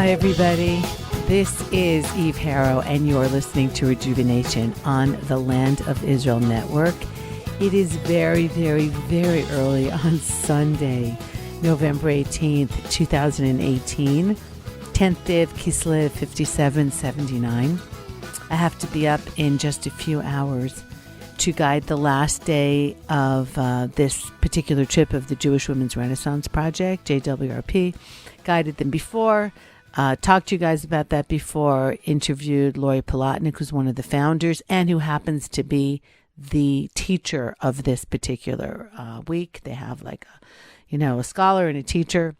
Hi, everybody. This is Eve Harrow, and you're listening to Rejuvenation on the Land of Israel Network. It is very, very, very early on Sunday, November 18th, 2018, 10th day of Kislev, 5779. I have to be up in just a few hours to guide the last day of this particular trip of the Jewish Women's Renaissance Project, JWRP. Guided them before, talked to you guys about that before, interviewed Lori Palatnik, who's one of the founders and who happens to be the teacher of this particular week. They have like a scholar and a teacher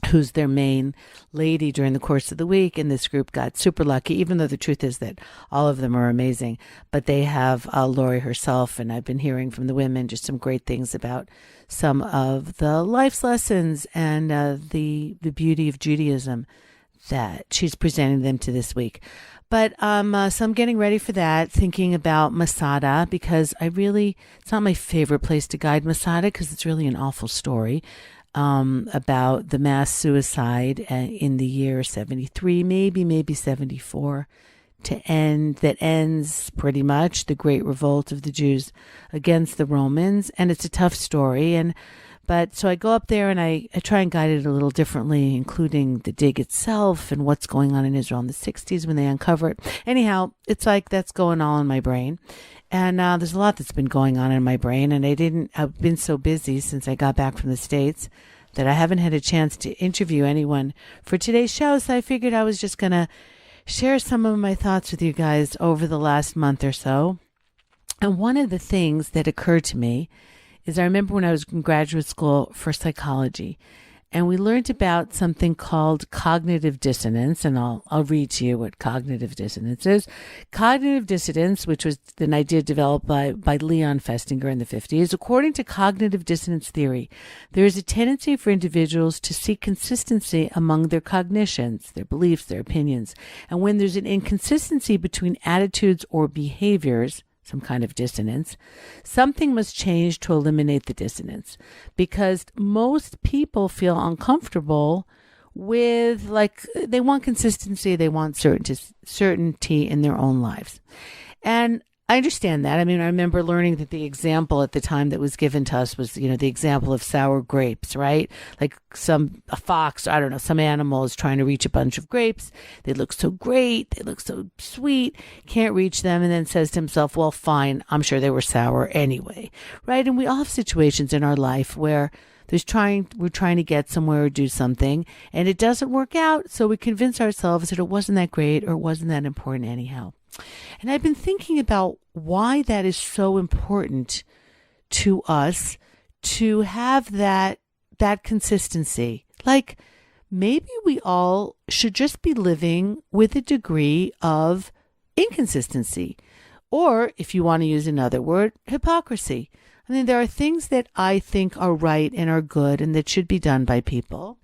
who's their main lady during the course of the week. And this group got super lucky, even though the truth is that all of them are amazing. But they have Lori herself, and I've been hearing from the women just some great things about some of the life's lessons and the beauty of Judaism that she's presenting them to this week. But so I'm getting ready for that, thinking about Masada, because it's not my favorite place to guide Masada, because it's really an awful story about the mass suicide in the year 73, maybe 74, that ends pretty much the great revolt of the Jews against the Romans. And it's a tough story. So I go up there and I try and guide it a little differently, including the dig itself and what's going on in Israel in the 60s when they uncover it. Anyhow, it's like that's going all in my brain. And there's a lot that's been going on in my brain. And I've been so busy since I got back from the States that I haven't had a chance to interview anyone for today's show. So I figured I was just going to share some of my thoughts with you guys over the last month or so. And one of the things that occurred to me is I remember when I was in graduate school for psychology, and we learned about something called cognitive dissonance, and I'll read to you what cognitive dissonance is. Cognitive dissonance, which was an idea developed by Leon Festinger in the 50s, according to cognitive dissonance theory, there is a tendency for individuals to seek consistency among their cognitions, their beliefs, their opinions. And when there's an inconsistency between attitudes or behaviors, some kind of dissonance, something must change to eliminate the dissonance, because most people feel uncomfortable with, they want consistency, they want certainty in their own lives. And I understand that. I mean, I remember learning that the example at the time that was given to us was, the example of sour grapes, right? Like a fox, I don't know, some animal is trying to reach a bunch of grapes. They look so great. They look so sweet. Can't reach them. And then says to himself, well, fine, I'm sure they were sour anyway, right? And we all have situations in our life where we're trying to get somewhere or do something, and it doesn't work out. So we convince ourselves that it wasn't that great or it wasn't that important anyhow. And I've been thinking about why that is so important to us to have that consistency. Like, maybe we all should just be living with a degree of inconsistency, or, if you want to use another word, hypocrisy. I mean, there are things that I think are right and are good and that should be done by people.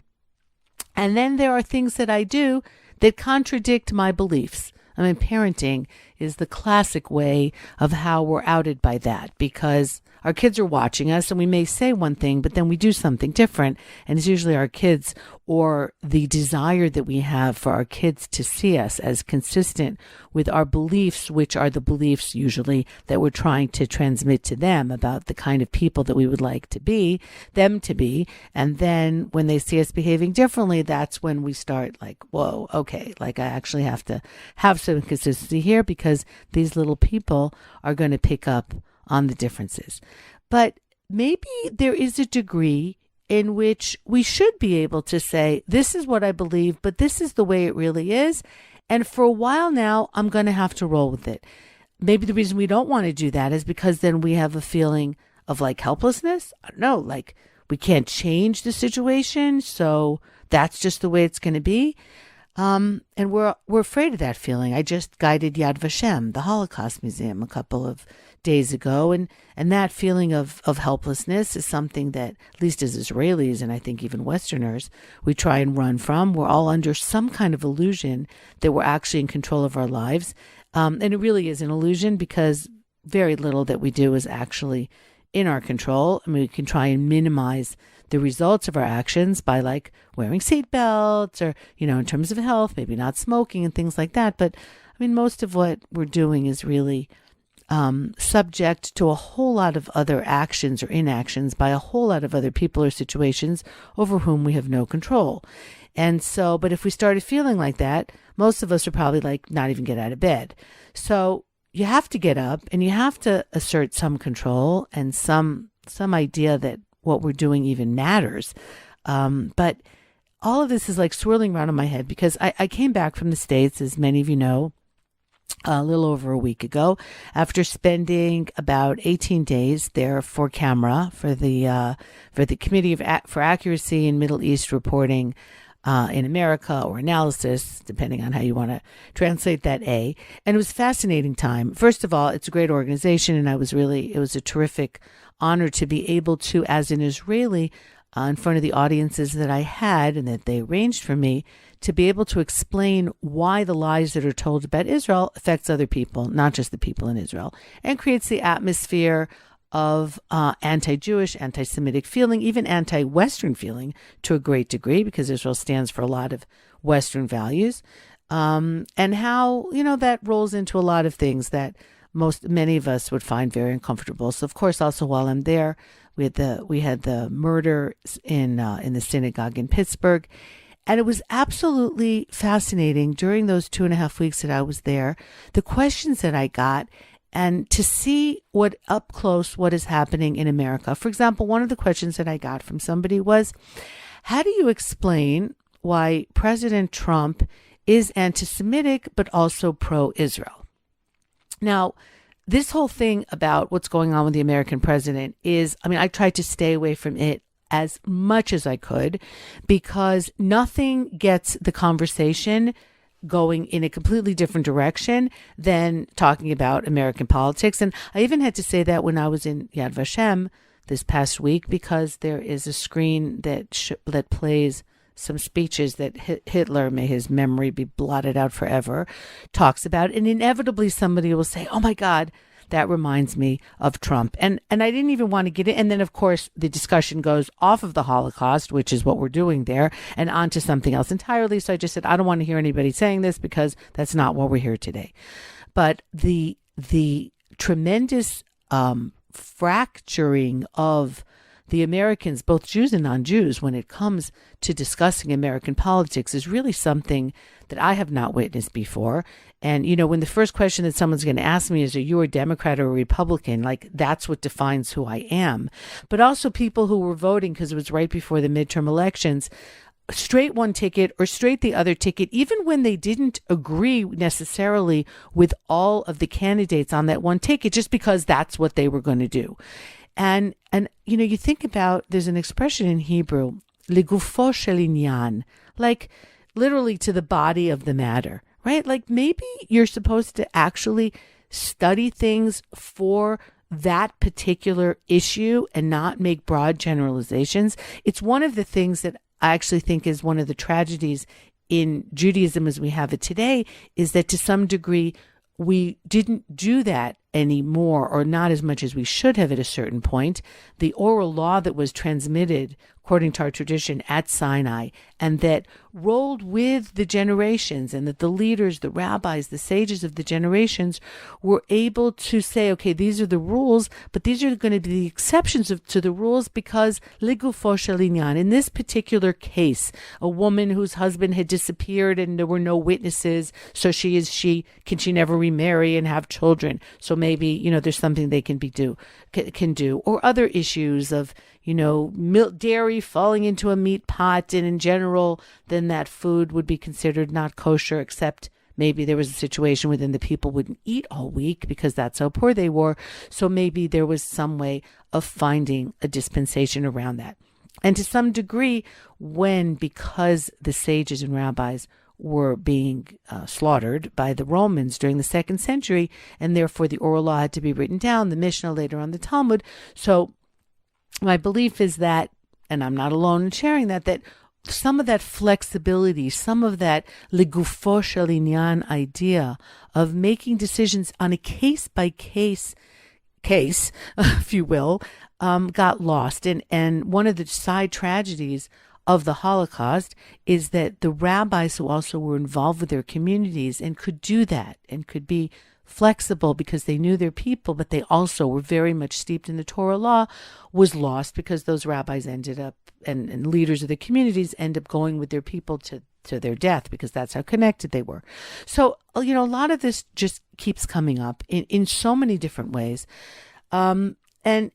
And then there are things that I do that contradict my beliefs. I mean, parenting is the classic way of how we're outed by that, because our kids are watching us and we may say one thing, but then we do something different. And it's usually our kids, or the desire that we have for our kids to see us as consistent with our beliefs, which are the beliefs usually that we're trying to transmit to them about the kind of people that we would like them to be. And then when they see us behaving differently, that's when we start like, whoa, okay, I actually have to have some consistency here, because these little people are going to pick up on the differences. But maybe there is a degree in which we should be able to say, this is what I believe, but this is the way it really is. And for a while now, I'm going to have to roll with it. Maybe the reason we don't want to do that is because then we have a feeling of helplessness. I don't know, we can't change the situation, so that's just the way it's going to be. And we're afraid of that feeling. I just guided Yad Vashem, the Holocaust Museum, a couple of days ago, and that feeling of helplessness is something that, at least as Israelis, and I think even Westerners, we try and run from. We're all under some kind of illusion that we're actually in control of our lives, and it really is an illusion, because very little that we do is actually in our control. I mean, we can try and minimize the results of our actions by like wearing seatbelts or, in terms of health, maybe not smoking and things like that. But I mean, most of what we're doing is really subject to a whole lot of other actions or inactions by a whole lot of other people or situations over whom we have no control. And so, but if we started feeling like that, most of us are probably like not even get out of bed. So you have to get up and you have to assert some control and some idea that what we're doing even matters. But all of this is like swirling around in my head because I came back from the States, as many of you know, a little over a week ago, after spending about 18 days there for camera for the Committee for Accuracy in Middle East Reporting in America, or analysis, depending on how you want to translate that A. And it was a fascinating time. First of all, it's a great organization, and it was a terrific honor to be able to, as an Israeli, in front of the audiences that I had and that they arranged for me, to be able to explain why the lies that are told about Israel affects other people, not just the people in Israel, and creates the atmosphere of anti-Jewish, anti-Semitic feeling, even anti-Western feeling to a great degree, because Israel stands for a lot of Western values, and how, that rolls into a lot of things that many of us would find very uncomfortable. So, of course, also while I'm there, we had the murder in the synagogue in Pittsburgh. And it was absolutely fascinating during those 2.5 weeks that I was there, the questions that I got, and to see up close what is happening in America. For example, one of the questions that I got from somebody was, how do you explain why President Trump is anti-Semitic but also pro-Israel? Now, this whole thing about what's going on with the American president I tried to stay away from it as much as I could, because nothing gets the conversation going in a completely different direction than talking about American politics. And I even had to say that when I was in Yad Vashem this past week, because there is a screen that plays some speeches that Hitler, may his memory be blotted out forever, talks about. And inevitably somebody will say, oh my God, that reminds me of Trump. And I didn't even want to get it. And then, of course, the discussion goes off of the Holocaust, which is what we're doing there, and onto something else entirely. So I just said, I don't want to hear anybody saying this, because that's not what we're here today. But the tremendous fracturing of the Americans, both Jews and non-Jews, when it comes to discussing American politics is really something that I have not witnessed before. And, when the first question that someone's going to ask me is, are you a Democrat or a Republican? Like, that's what defines who I am. But also people who were voting, because it was right before the midterm elections, straight one ticket or straight the other ticket, even when they didn't agree necessarily with all of the candidates on that one ticket, just because that's what they were going to do. And you think about, there's an expression in Hebrew, legufo shel inyan, like literally to the body of the matter, right? Like maybe you're supposed to actually study things for that particular issue and not make broad generalizations. It's one of the things that I actually think is one of the tragedies in Judaism as we have it today, is that to some degree we didn't do that anymore, or not as much as we should have at a certain point. The oral law that was transmitted, according to our tradition, at Sinai, and that rolled with the generations, and that the leaders, the rabbis, the sages of the generations were able to say, okay, these are the rules, but these are going to be the exceptions to the rules, because legufo shel inyan. In this particular case, a woman whose husband had disappeared and there were no witnesses, so can she never remarry and have children? So maybe, there's something they can do, or other issues of, dairy falling into a meat pot, and in general, then that food would be considered not kosher, except maybe there was a situation within the people wouldn't eat all week because that's how poor they were. So maybe there was some way of finding a dispensation around that. And to some degree, because the sages and rabbis were being slaughtered by the Romans during the 2nd century, and therefore the oral law had to be written down, the Mishnah, later on the Talmud. So my belief is that, and I'm not alone in sharing that some of that flexibility, some of that legufo shel inyan idea of making decisions on a case-by-case, case, if you will, got lost. And one of the side tragedies of the Holocaust is that the rabbis who also were involved with their communities and could do that and could be flexible because they knew their people, but they also were very much steeped in the Torah law, was lost because those rabbis ended up, and leaders of the communities end up going with their people to their death because that's how connected they were. So, a lot of this just keeps coming up in so many different ways. And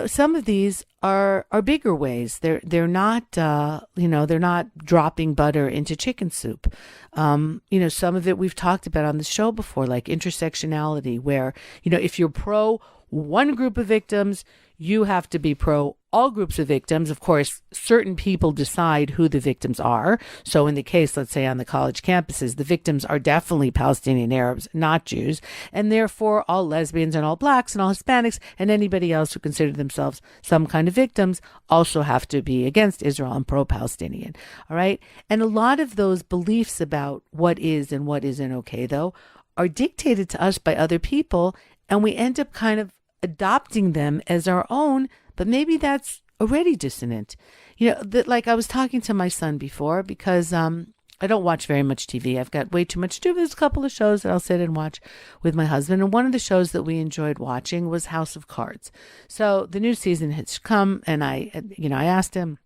some of these are bigger ways. They're not they're not dropping butter into chicken soup. Some of it we've talked about on the show before, like intersectionality, where if you're pro one group of victims, you have to be pro all groups of victims. Of course, certain people decide who the victims are. So in the case, let's say on the college campuses, the victims are definitely Palestinian Arabs, not Jews. And therefore, all lesbians and all blacks and all Hispanics and anybody else who consider themselves some kind of victims also have to be against Israel and pro-Palestinian. All right. And a lot of those beliefs about what is and what isn't okay, though, are dictated to us by other people. And we end up kind of adopting them as our own, but maybe that's already dissonant. Like I was talking to my son before because I don't watch very much TV. I've got way too much to do. There's a couple of shows that I'll sit and watch with my husband. And one of the shows that we enjoyed watching was House of Cards. So the new season has come and I asked him,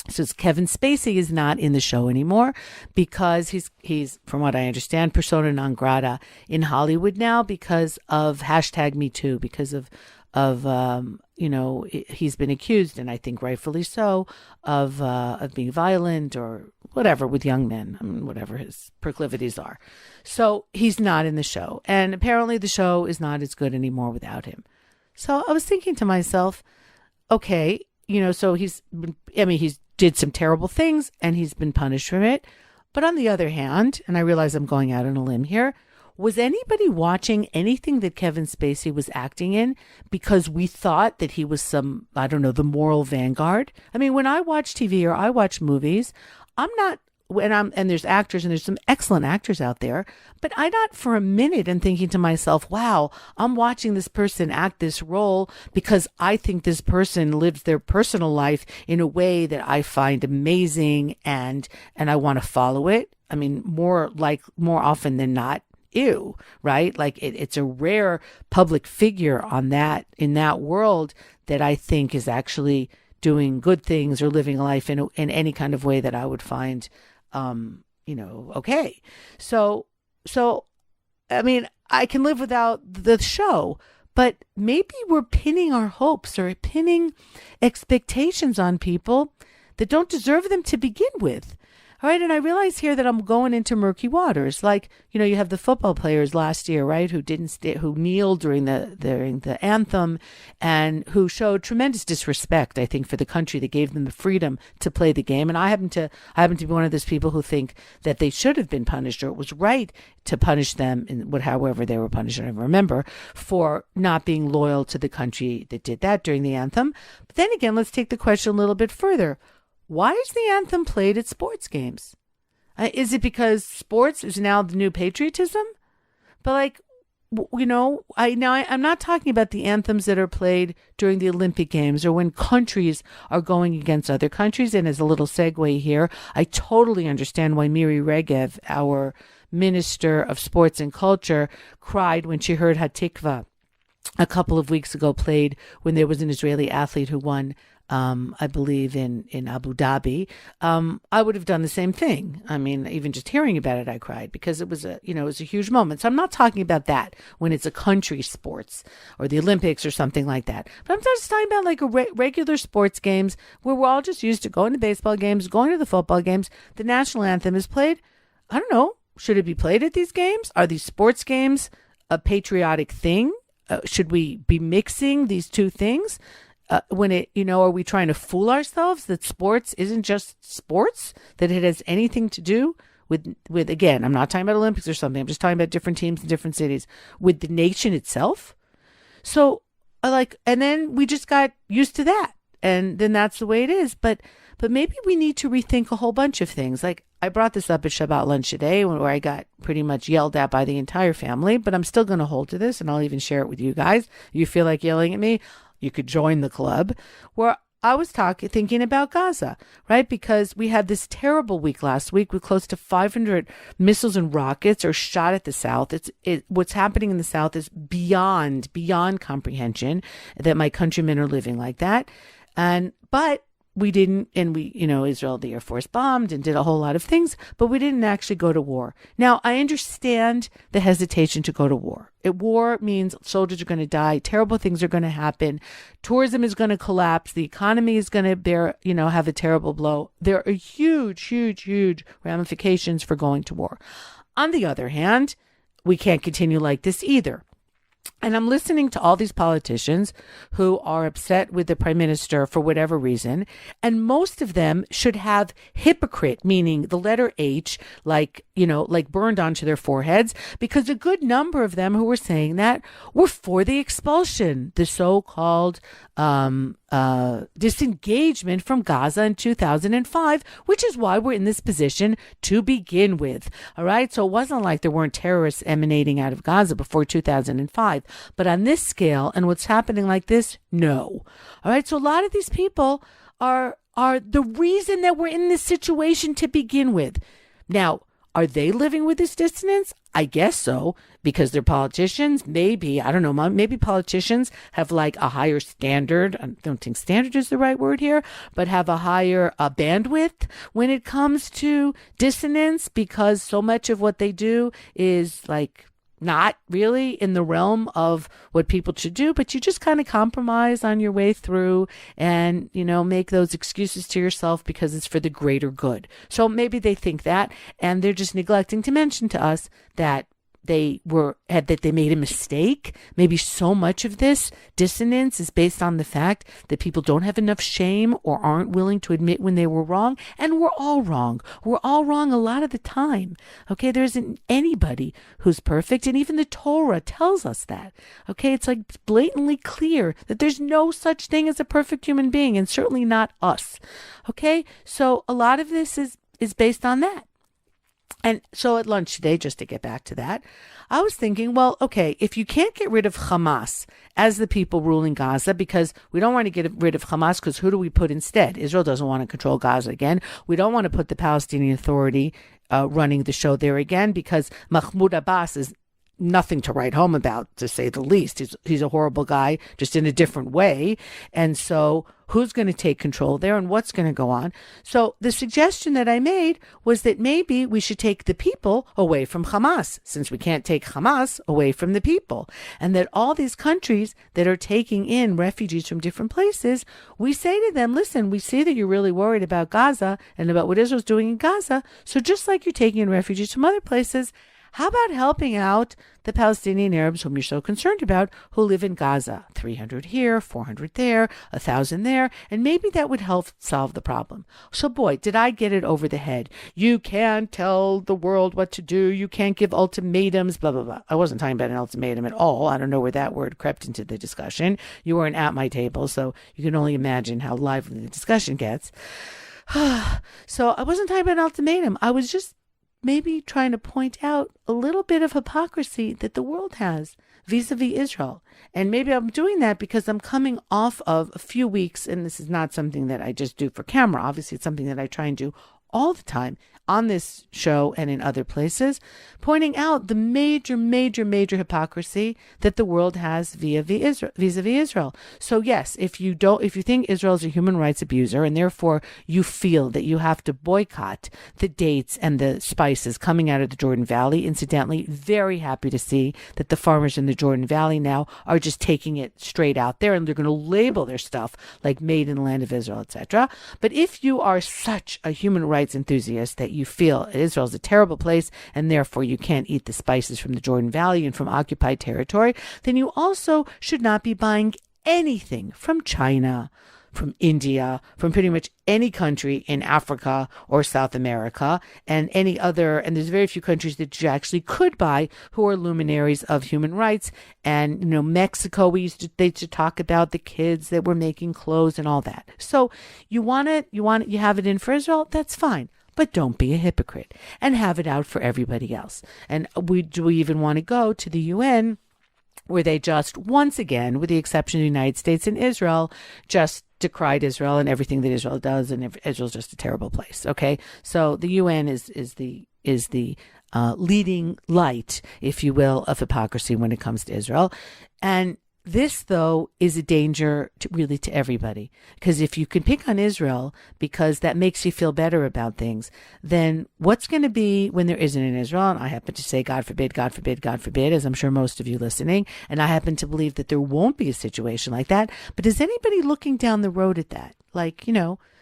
says Kevin Spacey is not in the show anymore because he's, from what I understand, persona non grata in Hollywood now because of #MeToo, because of he's been accused, and I think rightfully so, of being violent or whatever with young men, whatever his proclivities are. So he's not in the show, and apparently the show is not as good anymore without him. So I was thinking to myself, okay, so he's did some terrible things and he's been punished for it. But on the other hand, and I realize I'm going out on a limb here, was anybody watching anything that Kevin Spacey was acting in because we thought that he was some, the moral vanguard? I mean, when I watch TV or I watch movies, and there's actors and there's some excellent actors out there, but I not for a minute am thinking to myself, wow, I'm watching this person act this role because I think this person lives their personal life in a way that I find amazing and I want to follow it. I mean, more often than not, ew, right? Like it's a rare public figure in that world that I think is actually doing good things or living a life in any kind of way that I would find okay. So, I mean, I can live without the show, but maybe we're pinning our hopes or pinning expectations on people that don't deserve them to begin with. All right. And I realize here that I'm going into murky waters. Like, you have the football players last year, right? Who who kneeled during the anthem and who showed tremendous disrespect, I think, for the country that gave them the freedom to play the game. And I happen to be one of those people who think that they should have been punished, or it was right to punish them however they were punished. I don't remember, for not being loyal to the country that did that during the anthem. But then again, let's take the question a little bit further. Why is the anthem played at sports games? Is it because sports is now the new patriotism? But I'm not talking about the anthems that are played during the Olympic Games or when countries are going against other countries. And as a little segue here, I totally understand why Miri Regev, our Minister of Sports and Culture, cried when she heard Hatikva a couple of weeks ago played when there was an Israeli athlete who won, I believe in Abu Dhabi. I would have done the same thing. I mean, even just hearing about it, I cried because it was a huge moment. So I'm not talking about that when it's a country sports or the Olympics or something like that. But I'm just talking about like regular sports games where we're all just used to going to baseball games, going to the football games. The national anthem is played. I don't know. Should it be played at these games? Are these sports games a patriotic thing? Should we be mixing these two things? Are we trying to fool ourselves that sports isn't just sports, that it has anything to do with, again, I'm not talking about Olympics or something. I'm just talking about different teams in different cities, with the nation itself. So and then we just got used to that. And then that's the way it is. But but maybe we need to rethink a whole bunch of things. Like I brought this up at Shabbat lunch today where I got pretty much yelled at by the entire family, but I'm still going to hold to this and I'll even share it with you guys. You feel like yelling at me? You could join the club, where I was thinking about Gaza, right? Because we had this terrible week last week with close to 500 missiles and rockets are shot at the South. What's happening in the South is beyond comprehension that my countrymen are living like that. But we didn't, and Israel, the Air Force bombed and did a whole lot of things, but we didn't actually go to war. Now, I understand the hesitation to go to war. War means soldiers are going to die. Terrible things are going to happen. Tourism is going to collapse. The economy is going to have a terrible blow. There are huge ramifications for going to war. On the other hand, we can't continue like this either. And I'm listening to all these politicians who are upset with the prime minister for whatever reason. And most of them should have hypocrite, meaning the letter H, like burned onto their foreheads, because a good number of them who were saying that were for the expulsion, the so-called disengagement from Gaza in 2005, which is why we're in this position to begin with. All right. So it wasn't like there weren't terrorists emanating out of Gaza before 2005. But on this scale and what's happening like this, no. All right. So a lot of these people are the reason that we're in this situation to begin with. Now, are they living with this dissonance? I guess so, because they're politicians. Maybe, I don't know, maybe politicians have like a higher standard. I don't think standard is the right word here, but have a higher bandwidth when it comes to dissonance, because so much of what they do is like not really in the realm of what people should do, but you just kind of compromise on your way through and, make those excuses to yourself because it's for the greater good. So maybe they think that, and they're just neglecting to mention to us that they made a mistake. Maybe so much of this dissonance is based on the fact that people don't have enough shame or aren't willing to admit when they were wrong. And we're all wrong. We're all wrong a lot of the time. Okay. There isn't anybody who's perfect. And even the Torah tells us that. Okay. It's like blatantly clear that there's no such thing as a perfect human being, and certainly not us. Okay. So a lot of this is based on that. And so at lunch today, just to get back to that, I was thinking, well, okay, if you can't get rid of Hamas as the people ruling Gaza, because we don't want to get rid of Hamas, because who do we put instead? Israel doesn't want to control Gaza again. We don't want to put the Palestinian Authority running the show there again, because Mahmoud Abbas is nothing to write home about, to say the least. He's a horrible guy, just in a different way. And so who's going to take control there and what's going to go on? So the suggestion that I made was that maybe we should take the people away from Hamas, since we can't take Hamas away from the people. And that all these countries that are taking in refugees from different places, we say to them, listen, we see that you're really worried about Gaza and about what Israel's doing in Gaza. So just like you're taking in refugees from other places, how about helping out the Palestinian Arabs whom you're so concerned about, who live in Gaza? 300 here, 400 there, 1,000 there, and maybe that would help solve the problem. So boy, did I get it over the head. You can't tell the world what to do. You can't give ultimatums, blah, blah, blah. I wasn't talking about an ultimatum at all. I don't know where that word crept into the discussion. You weren't at my table, so you can only imagine how lively the discussion gets. So I wasn't talking about an ultimatum. I was just maybe trying to point out a little bit of hypocrisy that the world has vis-a-vis Israel. And maybe I'm doing that because I'm coming off of a few weeks, and this is not something that I just do for camera. Obviously, it's something that I try and do all the time on this show and in other places, pointing out the major hypocrisy that the world has vis-a-vis Israel. So yes, if you think Israel is a human rights abuser, and therefore you feel that you have to boycott the dates and the spices coming out of the Jordan Valley, incidentally, very happy to see that the farmers in the Jordan Valley now are just taking it straight out there, and they're going to label their stuff like made in the land of Israel, etc. But if you are such a human rights enthusiast that you feel Israel is a terrible place and therefore you can't eat the spices from the Jordan Valley and from occupied territory, then you also should not be buying anything from China, from India, from pretty much any country in Africa or South America, and any other, and there's very few countries that you actually could buy who are luminaries of human rights. And, Mexico, they used to talk about the kids that were making clothes and all that. So you have it in for Israel, that's fine. But don't be a hypocrite and have it out for everybody else. And we even want to go to the UN, where they just, once again, with the exception of the United States and Israel, just decried Israel and everything that Israel does, and Israel's just a terrible place. Okay, so the UN is the leading light, if you will, of hypocrisy when it comes to Israel. And this, though, is a danger to everybody. Because if you can pick on Israel because that makes you feel better about things, then what's going to be when there isn't an Israel? And I happen to say, God forbid, God forbid, God forbid, as I'm sure most of you listening. And I happen to believe that there won't be a situation like that. But is anybody looking down the road at that?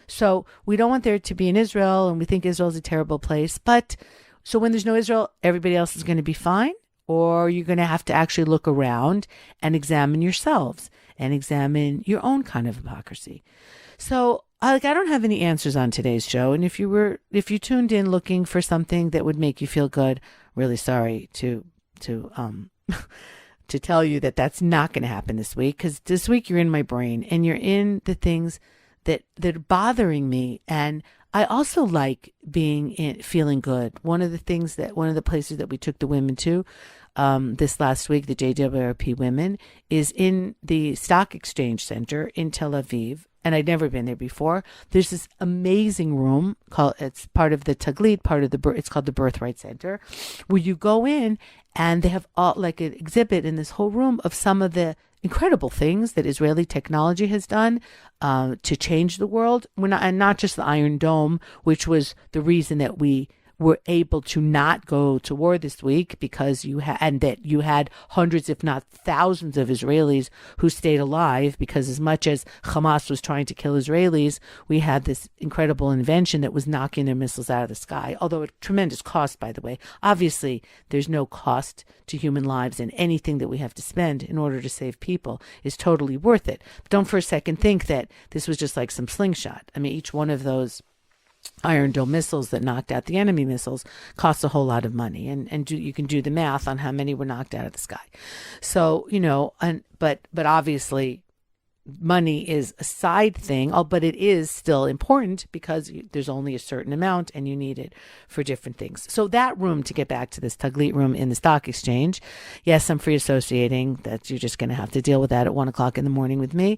So we don't want there to be an Israel, and we think Israel's a terrible place. But so when there's no Israel, everybody else is going to be fine? Or you're going to have to actually look around and examine yourselves and examine your own kind of hypocrisy. So, I don't have any answers on today's show. And if you tuned in looking for something that would make you feel good, really sorry to tell you that that's not going to happen this week. Because this week you're in my brain and you're in the things that are bothering me. And I also like feeling good. One of the places that we took the women to this last week, the JWRP women, is in the Stock Exchange Center in Tel Aviv. And I'd never been there before. There's this amazing room it's part of the Taglit, it's called the Birthright Center, where you go in and they have an exhibit in this whole room of some of the incredible things that Israeli technology has done to change the world. And not just the Iron Dome, which was the reason that we were able to not go to war this week, because you had hundreds, if not thousands, of Israelis who stayed alive, because as much as Hamas was trying to kill Israelis, we had this incredible invention that was knocking their missiles out of the sky, although at tremendous cost, by the way. Obviously, there's no cost to human lives, and anything that we have to spend in order to save people is totally worth it. But don't for a second think that this was just like some slingshot. I mean, each one of those Iron Dome missiles that knocked out the enemy missiles costs a whole lot of money, and you can do the math on how many were knocked out of the sky. So but obviously money is a side thing, but it is still important because there's only a certain amount and you need it for different things. So that room, to get back to this Taglit room in the Stock Exchange, yes, I'm free associating. That you're just going to have to deal with that at 1:00 in the morning with me.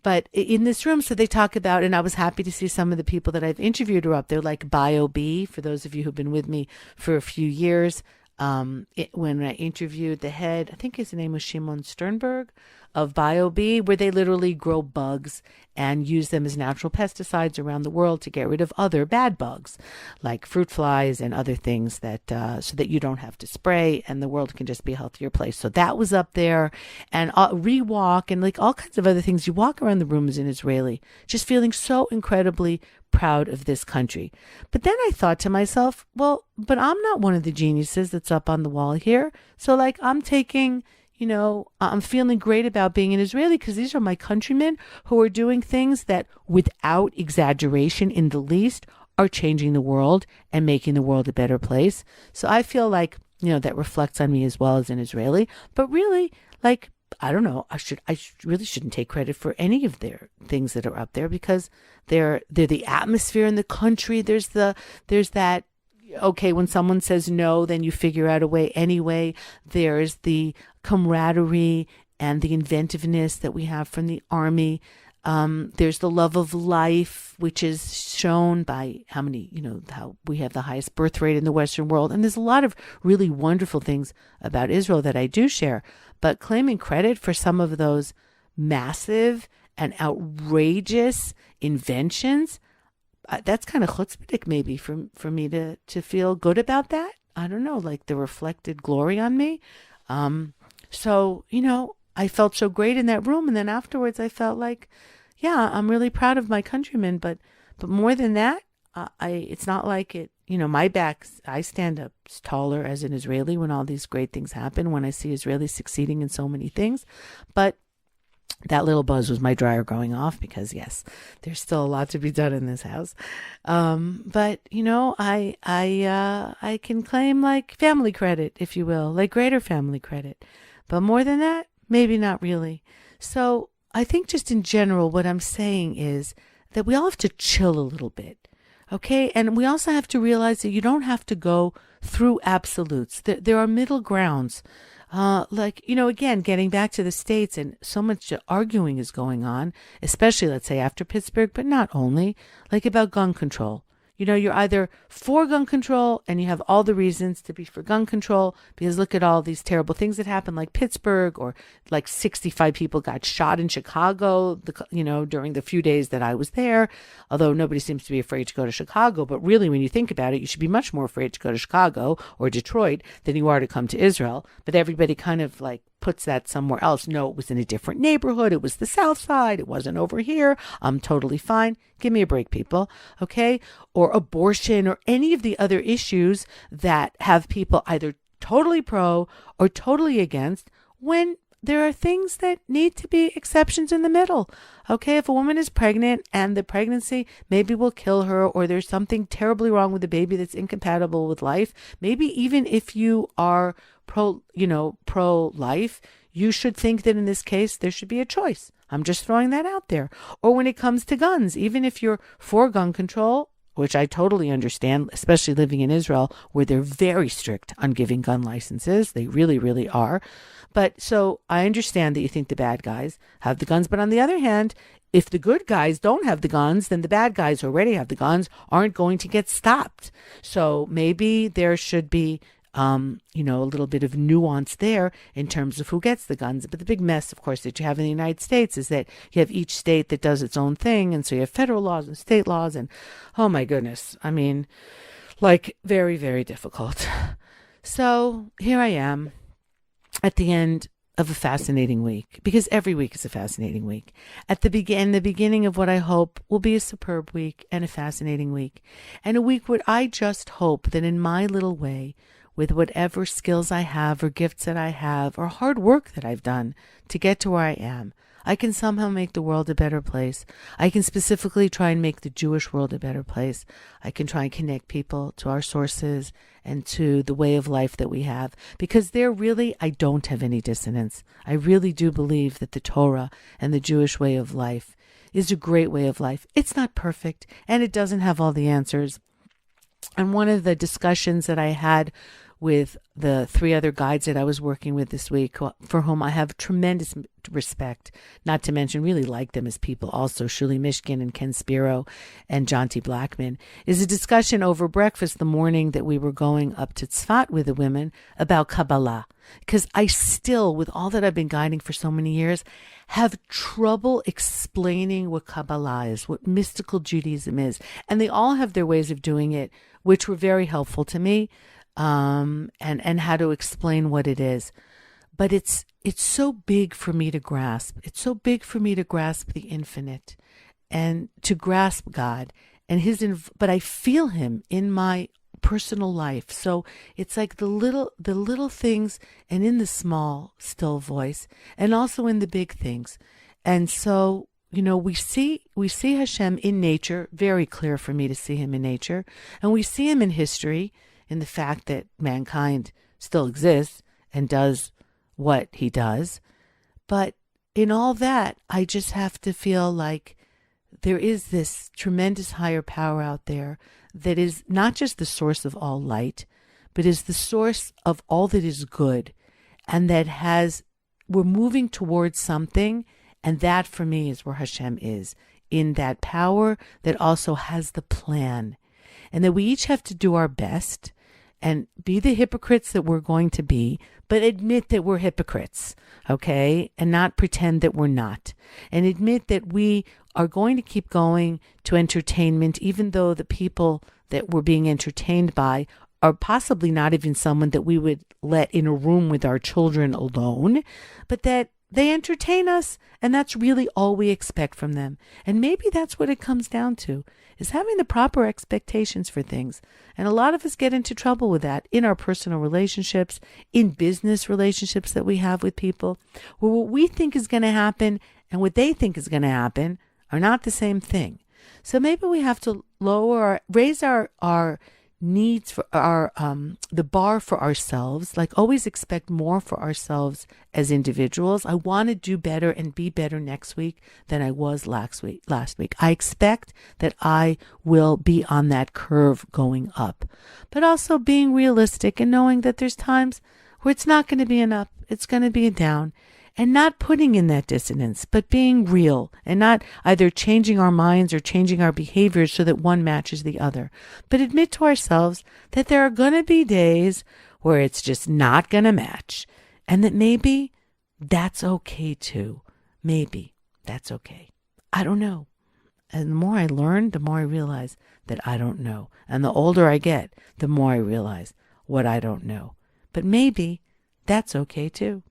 But in this room, so they talk about, and I was happy to see some of the people that I've interviewed are up there, like BioB, for those of you who've been with me for a few years. When I interviewed the head, I think his name was Shimon Sternberg, of BioB, where they literally grow bugs and use them as natural pesticides around the world to get rid of other bad bugs, like fruit flies and other things, that so that you don't have to spray and the world can just be a healthier place. So that was up there, and Rewalk and like all kinds of other things. You walk around the room as an Israeli, just feeling so incredibly proud of this country. But then I thought to myself, well, but I'm not one of the geniuses that's up on the wall here. So I'm taking, I'm feeling great about being an Israeli because these are my countrymen who are doing things that, without exaggeration in the least, are changing the world and making the world a better place. So I feel like, that reflects on me as well as an Israeli. But really, I don't know, I really shouldn't take credit for any of their things that are up there, because they're the atmosphere in the country. There's that, okay, when someone says no, then you figure out a way anyway. There's the camaraderie and the inventiveness that we have from the army. There's the love of life, which is shown by how we have the highest birth rate in the Western world. And there's a lot of really wonderful things about Israel that I do share. But claiming credit for some of those massive and outrageous inventions, that's kind of chutzpahdik maybe for me to feel good about that. I don't know, like the reflected glory on me. So, I felt so great in that room. And then afterwards I felt like, yeah, I'm really proud of my countrymen. But more than that, it's not like it, my back, I stand up taller as an Israeli when all these great things happen, when I see Israelis succeeding in so many things. But That little buzz was my dryer going off because, yes, there's still a lot to be done in this house. But I can claim like family credit, if you will, like greater family credit. But more than that, maybe not really. So I think just in general, what I'm saying is that we all have to chill a little bit. Okay. And we also have to realize that you don't have to go through absolutes. There are middle grounds. Again, getting back to the States, and so much arguing is going on, especially, let's say, after Pittsburgh, but not only, like about gun control. You're either for gun control and you have all the reasons to be for gun control because look at all these terrible things that happened, like Pittsburgh, or like 65 people got shot in Chicago, during the few days that I was there, although nobody seems to be afraid to go to Chicago. But really, when you think about it, you should be much more afraid to go to Chicago or Detroit than you are to come to Israel. But everybody kind of like puts that somewhere else. No, it was in a different neighborhood. It was the South Side. It wasn't over here. I'm totally fine. Give me a break, people. Okay? Or abortion or any of the other issues that have people either totally pro or totally against, when there are things that need to be exceptions in the middle. Okay, if a woman is pregnant and the pregnancy maybe will kill her, or there's something terribly wrong with the baby that's incompatible with life, maybe even if you are pro-life, you should think that in this case there should be a choice. I'm just throwing that out there. Or when it comes to guns, even if you're for gun control, which I totally understand, especially living in Israel, where they're very strict on giving gun licenses. They really, really are. But so I understand that you think the bad guys have the guns. But on the other hand, if the good guys don't have the guns, then the bad guys who already have the guns aren't going to get stopped. So maybe there should be a little bit of nuance there in terms of who gets the guns. But the big mess, of course, that you have in the United States is that you have each state that does its own thing. And so you have federal laws and state laws. And oh my goodness, I mean, like very, very difficult. So here I am at the end of a fascinating week, because every week is a fascinating week. At the beginning of what I hope will be a superb week and a fascinating week. And a week where I just hope that in my little way, with whatever skills I have or gifts that I have or hard work that I've done to get to where I am, I can somehow make the world a better place. I can specifically try and make the Jewish world a better place. I can try and connect people to our sources and to the way of life that we have. Because there really, I don't have any dissonance. I really do believe that the Torah and the Jewish way of life is a great way of life. It's not perfect, and it doesn't have all the answers. And one of the discussions that I had with the 3 other guides that I was working with this week, for whom I have tremendous respect, not to mention really like them as people also, Shuli Mishkin and Ken Spiro and John T. Blackman, is a discussion over breakfast the morning that we were going up to Tzfat with the women about Kabbalah. Because I still, with all that I've been guiding for so many years, have trouble explaining what Kabbalah is, what mystical Judaism is. And they all have their ways of doing it, which were very helpful to me, and how to explain what it is. But it's so big for me to grasp. It's so big for me to grasp the infinite and to grasp God and but I feel him in my personal life. So it's like the little things, and in the small, still voice, and also in the big things. And so, we see Hashem in nature, very clear for me to see him in nature. And we see him in history, in the fact that mankind still exists and does what he does. But in all that, I just have to feel like there is this tremendous higher power out there that is not just the source of all light, but is the source of all that is good, and that we're moving towards something. And that for me is where Hashem is, in that power that also has the plan. And that we each have to do our best and be the hypocrites that we're going to be, but admit that we're hypocrites, okay? And not pretend that we're not. And admit that we are going to keep going to entertainment, even though the people that we're being entertained by are possibly not even someone that we would let in a room with our children alone, but that they entertain us, and that's really all we expect from them. And maybe that's what it comes down to, is having the proper expectations for things. And a lot of us get into trouble with that in our personal relationships, in business relationships that we have with people, where what we think is going to happen and what they think is going to happen are not the same thing. So maybe we have to raise our needs for the bar for ourselves, like always expect more for ourselves as individuals. I want to do better and be better next week than I was last week. I expect that I will be on that curve going up, but also being realistic and knowing that there's times where it's not going to be an up, it's going to be a down. And not putting in that dissonance, but being real and not either changing our minds or changing our behaviors so that one matches the other. But admit to ourselves that there are going to be days where it's just not going to match. And that maybe that's okay too. Maybe that's okay. I don't know. And the more I learn, the more I realize that I don't know. And the older I get, the more I realize what I don't know. But maybe that's okay too.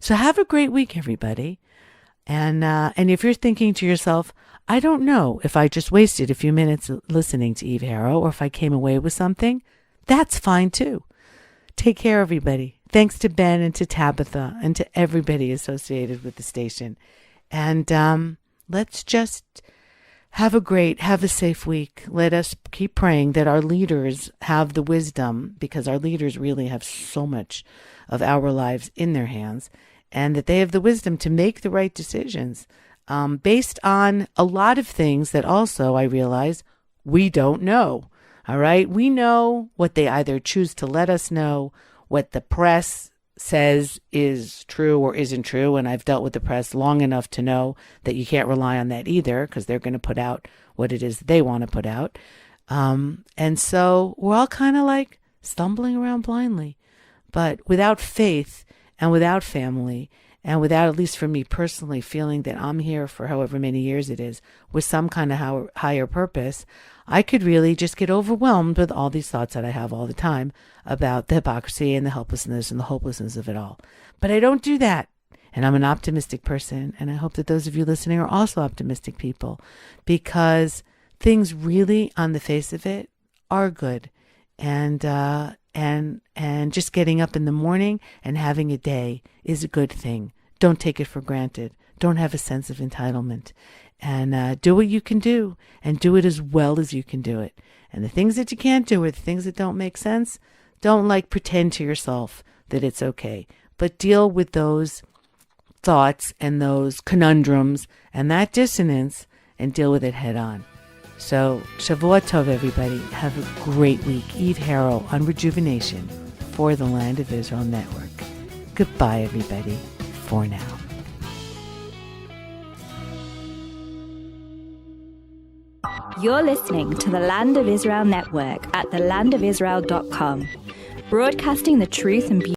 So have a great week, everybody. And if you're thinking to yourself, I don't know if I just wasted a few minutes listening to Eve Harrow or if I came away with something, that's fine too. Take care, everybody. Thanks to Ben and to Tabitha and to everybody associated with the station. And let's just have a safe week. Let us keep praying that our leaders have the wisdom, because our leaders really have so much of our lives in their hands, and that they have the wisdom to make the right decisions based on a lot of things that also, I realize, we don't know. All right? We know what they either choose to let us know, what the press says is true or isn't true, and I've dealt with the press long enough to know that you can't rely on that either, because they're going to put out what it is they want to put out. And so we're all kind of like stumbling around blindly. But without faith and without family and without, at least for me personally, feeling that I'm here for however many years it is with some kind of higher purpose, I could really just get overwhelmed with all these thoughts that I have all the time about the hypocrisy and the helplessness and the hopelessness of it all. But I don't do that. And I'm an optimistic person. And I hope that those of you listening are also optimistic people, because things really, on the face of it, are good. And just getting up in the morning and having a day is a good thing. Don't take it for granted. Don't have a sense of entitlement. And do what you can do, and do it as well as you can do it. And the things that you can't do, or the things that don't make sense, don't pretend to yourself that it's okay. But deal with those thoughts and those conundrums and that dissonance and deal with it head on. So, Shavua Tov, everybody. Have a great week. Eve Harrow on Rejuvenation for the Land of Israel Network. Goodbye, everybody, for now. You're listening to the Land of Israel Network at thelandofisrael.com, broadcasting the truth and beauty